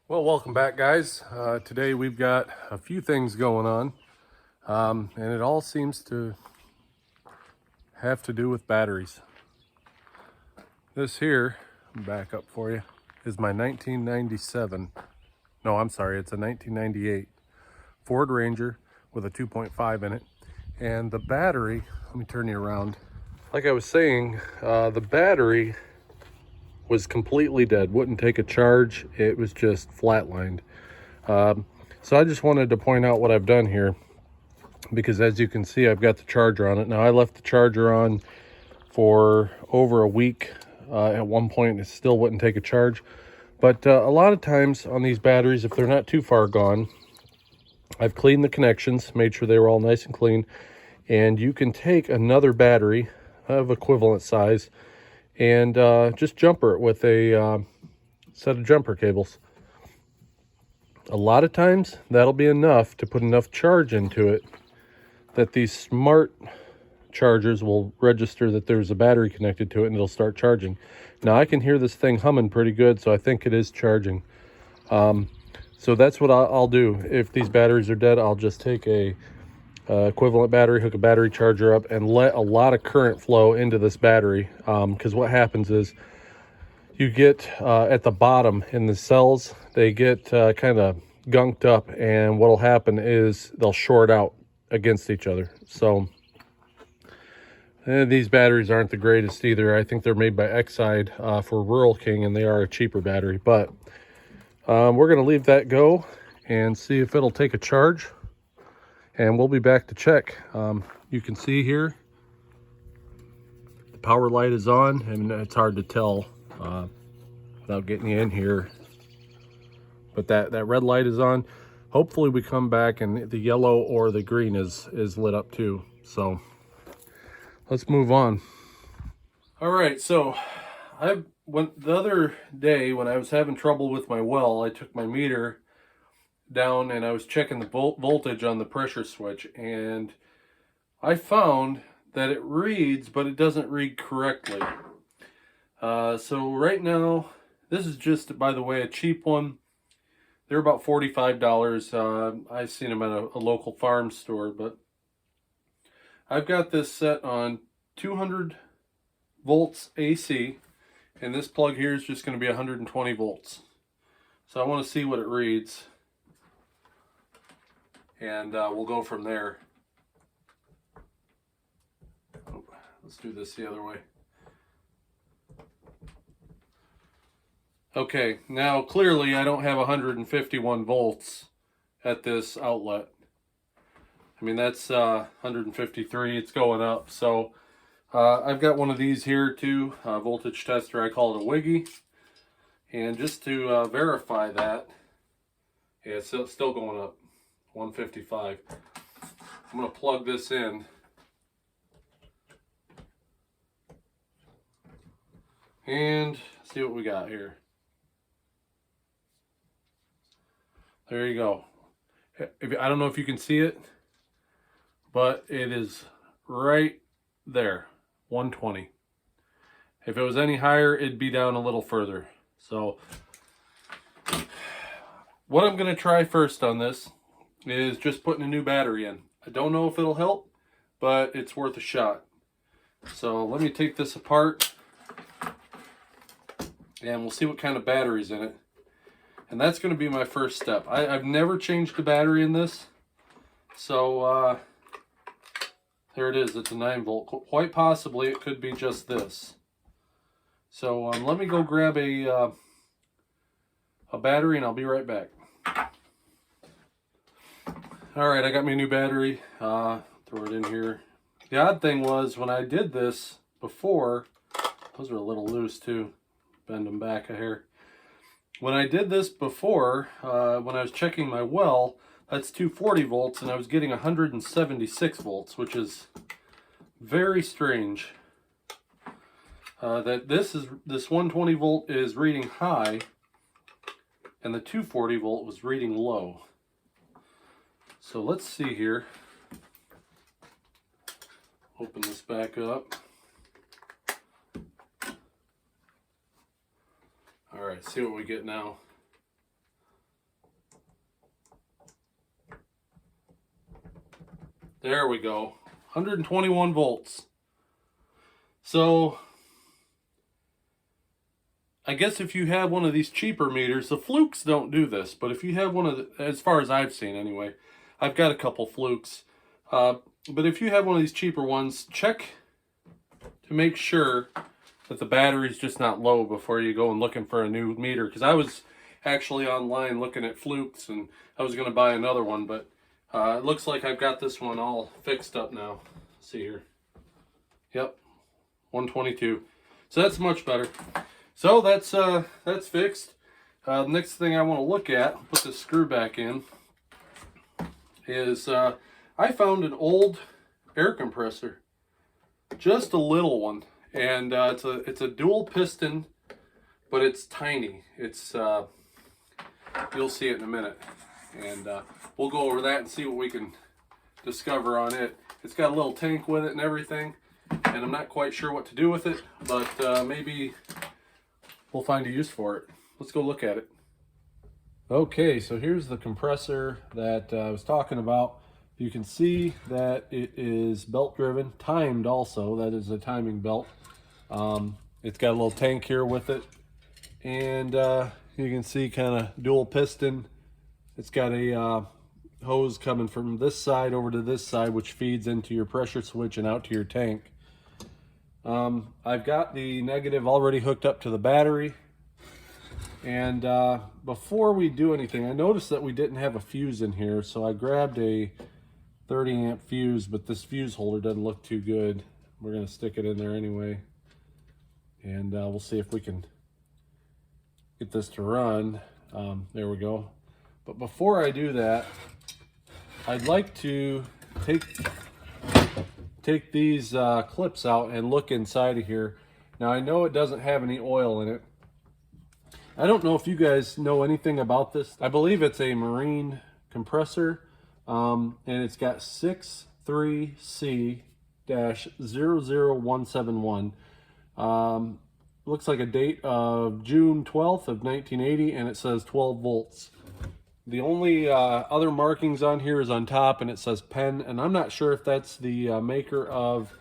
Well, welcome back, guys. Today we've got a few things going on, and it all seems to have to do with batteries. This here, back up for you, is my 1997, no, I'm sorry, it's a 1998 Ford Ranger with a 2.5 in it. And the battery, let me turn you around. Like I was saying, the battery was completely dead, wouldn't take a charge. It was just flatlined. So I just wanted to point out what I've done here, because as you can see, I've got the charger on it. Now I left the charger on for over a week. At one point it still wouldn't take a charge, but a lot of times on these batteries, if they're not too far gone, I've cleaned the connections, made sure they were all nice and clean, and you can take another battery of equivalent size and just jumper it with a set of jumper cables. A lot of times that'll be enough to put enough charge into it that these smart chargers will register that there's a battery connected to it and it'll start charging. Now I can hear this thing humming pretty good, so I think it is charging. So that's what I'll do. If these batteries are dead, I'll just take a equivalent battery, hook a battery charger up, and let a lot of current flow into this battery, because what happens is you get at the bottom in the cells, they get kind of gunked up, and what'll happen is they'll short out against each other. So these batteries aren't the greatest either. I think they're made by Exide for Rural King, and they are a cheaper battery, but we're going to leave that go and see if it'll take a charge, and we'll be back to check. You can see here the power light is on, and it's hard to tell without getting you in here, but that red light is on. Hopefully we come back and the yellow or the green is lit up too. So let's move on. All right, so I went the other day when I was having trouble with my well. I took my meter down and I was checking the voltage on the pressure switch, and I found that it reads, but it doesn't read correctly. So right now, this is just, by the way, a cheap one. They're about $45. I've seen them at a local farm store, but I've got this set on 200 volts AC, and this plug here is just going to be 120 volts. So I want to see what it reads, and we'll go from there. Oh, let's do this the other way. Okay, now clearly I don't have 151 volts at this outlet. I mean, that's 153, it's going up. So I've got one of these here too, voltage tester. I call it a Wiggy. And just to verify that, yeah, it's still going up, 155. I'm going to plug this in. And see what we got here. There you go. I don't know if you can see it, but it is right there, 120. If it was any higher, it'd be down a little further. So what I'm going to try first on this is just putting a new battery in. I don't know if it'll help, but it's worth a shot. So let me take this apart, and we'll see what kind of battery's in it. And that's going to be my first step. I've never changed the battery in this. So there it is. It's a 9 volt. Quite possibly it could be just this. So let me go grab a battery, and I'll be right back. All right, I got my new battery. Throw it in here. The odd thing was, when I did this before, those are a little loose too. Bend them back a hair. When I did this before, when I was checking my well, that's 240 volts, and I was getting 176 volts, which is very strange. That this 120 volt is reading high, and the 240 volt was reading low. So let's see here. Open this back up. All right, see what we get now. There we go. 121 volts. So I guess if you have one of these cheaper meters, the Flukes don't do this, but if you have one of the, as far as I've seen anyway, I've got a couple Flukes. But if you have one of these cheaper ones, check to make sure that the battery's just not low before you go and looking for a new meter. Because I was actually online looking at Flukes and I was going to buy another one, but it looks like I've got this one all fixed up now. Let's see here. Yep, 122. So that's much better. So that's fixed. The next thing I want to look at, put this screw back in, is I found an old air compressor, just a little one, and it's a dual piston, but it's tiny. It's you'll see it in a minute, and we'll go over that and see what we can discover on it. It's got a little tank with it and everything, and I'm not quite sure what to do with it, but maybe we'll find a use for it. Let's go look at it. Okay, so here's the compressor that I was talking about. You can see that it is belt driven, timed also. That is a timing belt. It's got a little tank here with it, and you can see kind of dual piston. It's got a hose coming from this side over to this side, which feeds into your pressure switch and out to your tank. I've got the negative already hooked up to the battery, and before we do anything, I noticed that we didn't have a fuse in here, so I grabbed a 30 amp fuse, but this fuse holder doesn't look too good. We're going to stick it in there anyway, and we'll see if we can get this to run. There we go. But before I do that, I'd like to take these clips out and look inside of here. Now I know it doesn't have any oil in it. I don't know if you guys know anything about this. I believe it's a marine compressor, and it's got 63C-00171. Looks like a date of June 12th of 1980, and it says 12 volts. The only other markings on here is on top, and it says Penn, and I'm not sure if that's the maker of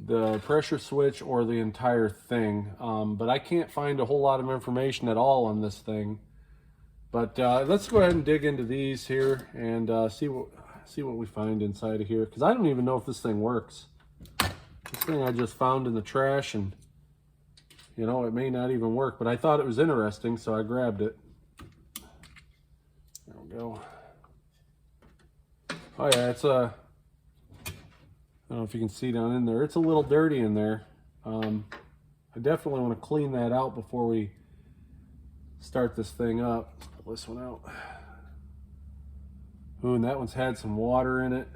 the pressure switch or the entire thing, but I can't find a whole lot of information at all on this thing. But let's go ahead and dig into these here and see what we find inside of here, because I don't even know if this thing works. This thing I just found in the trash, and you know, it may not even work, but I thought it was interesting, so I grabbed it. There we go. Oh yeah, it's a, I don't know if you can see down in there, it's a little dirty in there. I definitely want to clean that out before we start this thing up. Pull this one out. Ooh, and that one's had some water in it.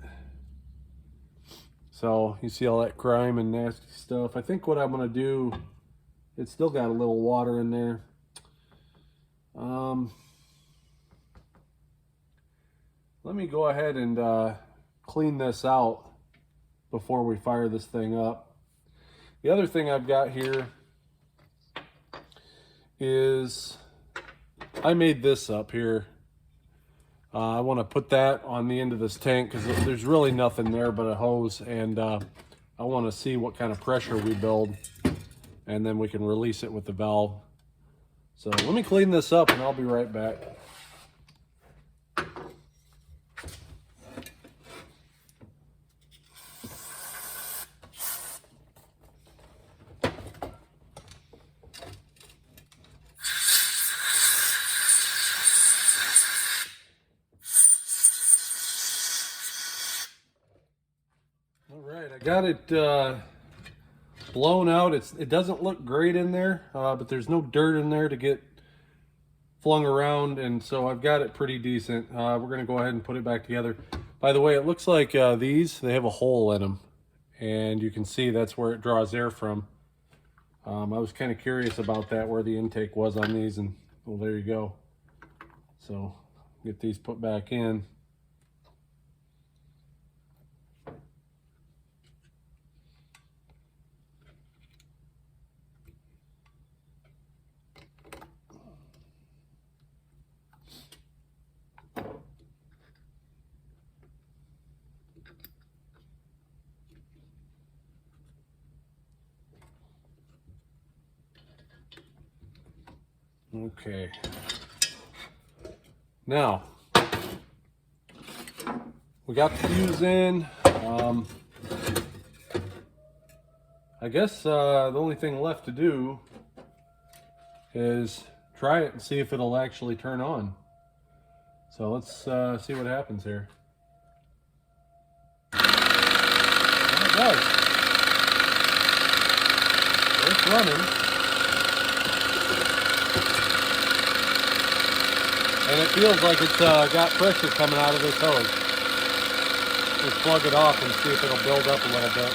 So you see all that grime and nasty stuff. I think what I'm going to do, it's still got a little water in there. Let me go ahead and clean this out before we fire this thing up. The other thing I've got here is, I made this up here. I want to put that on the end of this tank because there's really nothing there but a hose, and I want to see what kind of pressure we build, and then we can release it with the valve. So let me clean this up and I'll be right back. I got it blown out. It doesn't look great in there, but there's no dirt in there to get flung around, and so I've got it pretty decent. We're going to go ahead and put it back together. By the way, it looks like these, they have a hole in them, and you can see that's where it draws air from. I was kind of curious about that, where the intake was on these, and well, there you go. So get these put back in. Okay. Now, we got the fuse in. I guess the only thing left to do is try it and see if it'll actually turn on. So let's see what happens here. Well, it does. It's running. And it feels like it's got pressure coming out of this hose. Let's plug it off and see if it'll build up a little bit.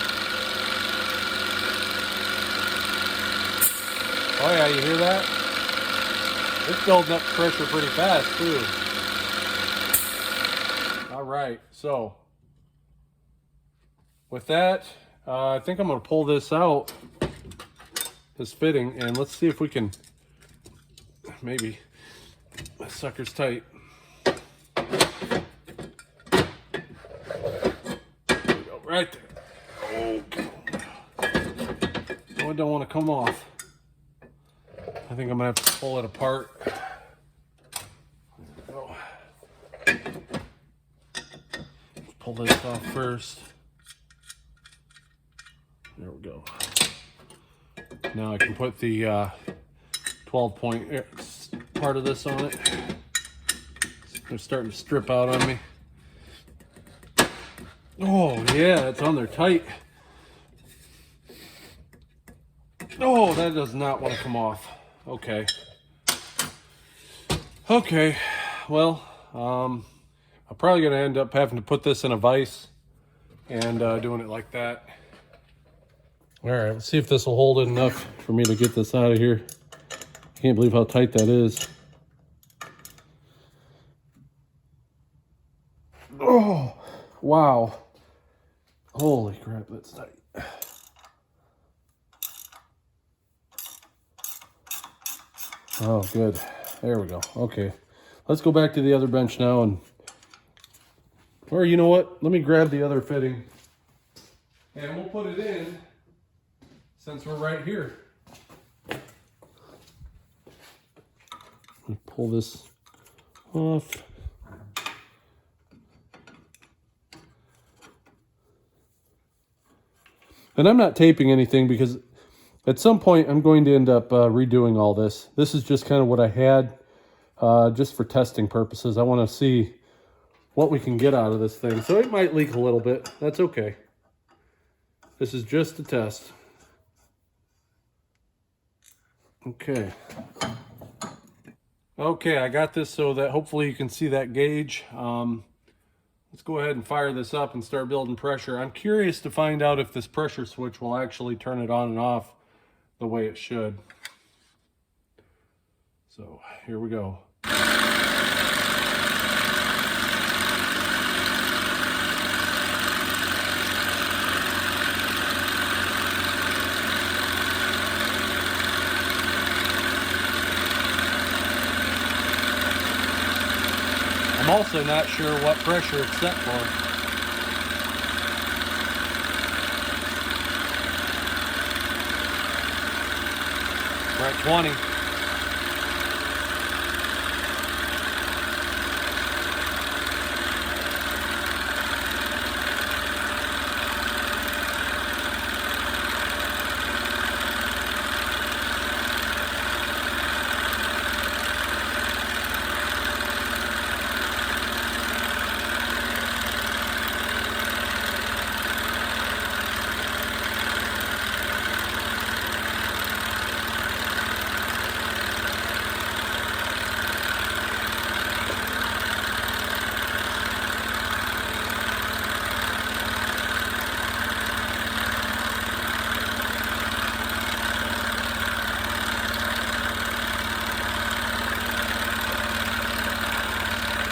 Oh yeah, you hear that? It's building up pressure pretty fast too. All right, so with that, I think I'm gonna pull this out, this fitting, and let's see if we can, maybe, that sucker's tight. There we go, right there. Okay. Oh, I don't want to come off. I think I'm gonna have to pull it apart. Oh. Pull this off first. There we go. Now I can put the 12-point part of this on it. They're starting to strip out on me. Oh yeah, it's on there tight. Oh, that does not want to come off. Okay. Okay, well, I'm probably going to end up having to put this in a vise and doing it like that. All right, let's see if this will hold it enough for me to get this out of here. Can't believe how tight that is. Oh, wow. Holy crap, that's tight. Oh, good. There we go. Okay. Let's go back to the other bench now and... Or you know what? Let me grab the other fitting. And we'll put it in since we're right here. Pull this off. And I'm not taping anything because at some point I'm going to end up redoing all this. This is just kind of what I had just for testing purposes. I want to see what we can get out of this thing. So it might leak a little bit. That's okay. This is just a test. Okay. Okay, I got this so that hopefully you can see that gauge. Let's go ahead and fire this up and start building pressure. I'm curious to find out if this pressure switch will actually turn it on and off the way it should. So here we go. I'm also not sure what pressure it's set for. We're at 20.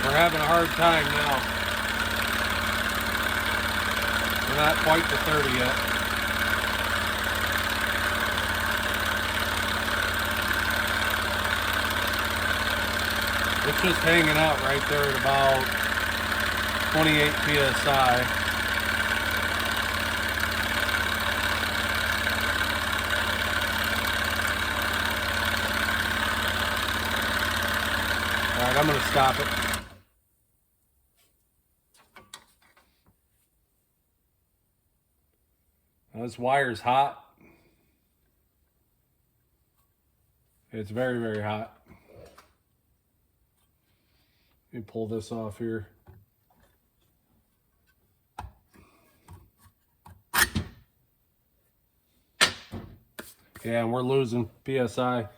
We're having a hard time now. We're not quite to 30 yet. It's just hanging out right there at about 28 psi. right, I'm gonna stop it. Now, this wire's hot. It's very, very hot. Let me pull this off here. Yeah, and we're losing PSI.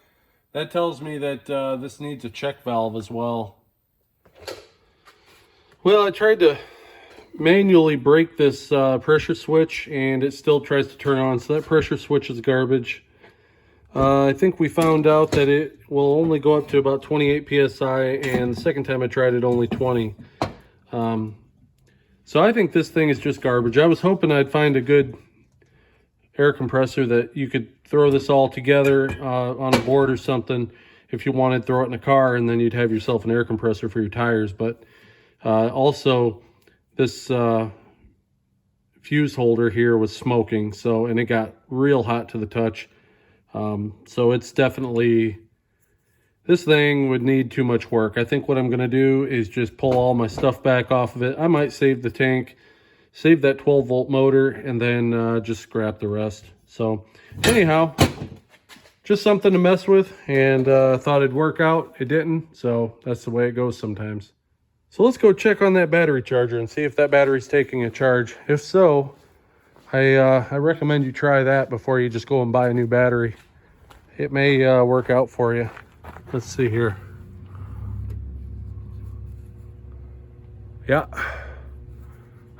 That tells me that this needs a check valve as well. Well, I tried to manually break this pressure switch and it still tries to turn on, so that pressure switch is garbage. I think we found out that it will only go up to about 28 PSI, and the second time I tried it only 20. So I think this thing is just garbage. I was hoping I'd find a good air compressor that you could throw this all together on a board or something. If you wanted, throw it in a car, and then you'd have yourself an air compressor for your tires. But also, this fuse holder here was smoking, and it got real hot to the touch. So it's definitely, this thing would need too much work. I think what I'm going to do is just pull all my stuff back off of it. I might save the tank, save that 12-volt motor, and then just scrap the rest. So anyhow, just something to mess with, and thought it'd work out. It didn't, so that's the way it goes sometimes. So let's go check on that battery charger and see if that battery's taking a charge. If so, I recommend you try that before you just go and buy a new battery. It may work out for you. Let's see here. Yeah.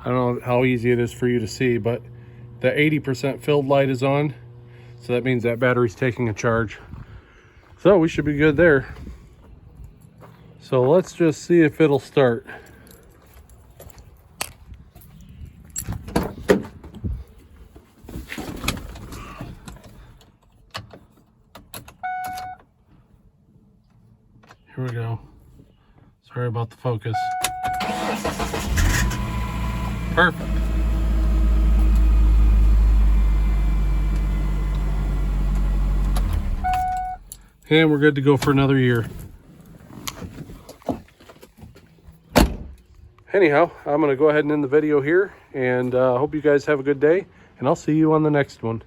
I don't know how easy it is for you to see, but the 80% filled light is on. So that means that battery's taking a charge. So we should be good there. So let's just see if it'll start. Here we go. Sorry about the focus. Perfect. And we're good to go for another year. Anyhow, I'm going to go ahead and end the video here, and hope you guys have a good day, and I'll see you on the next one.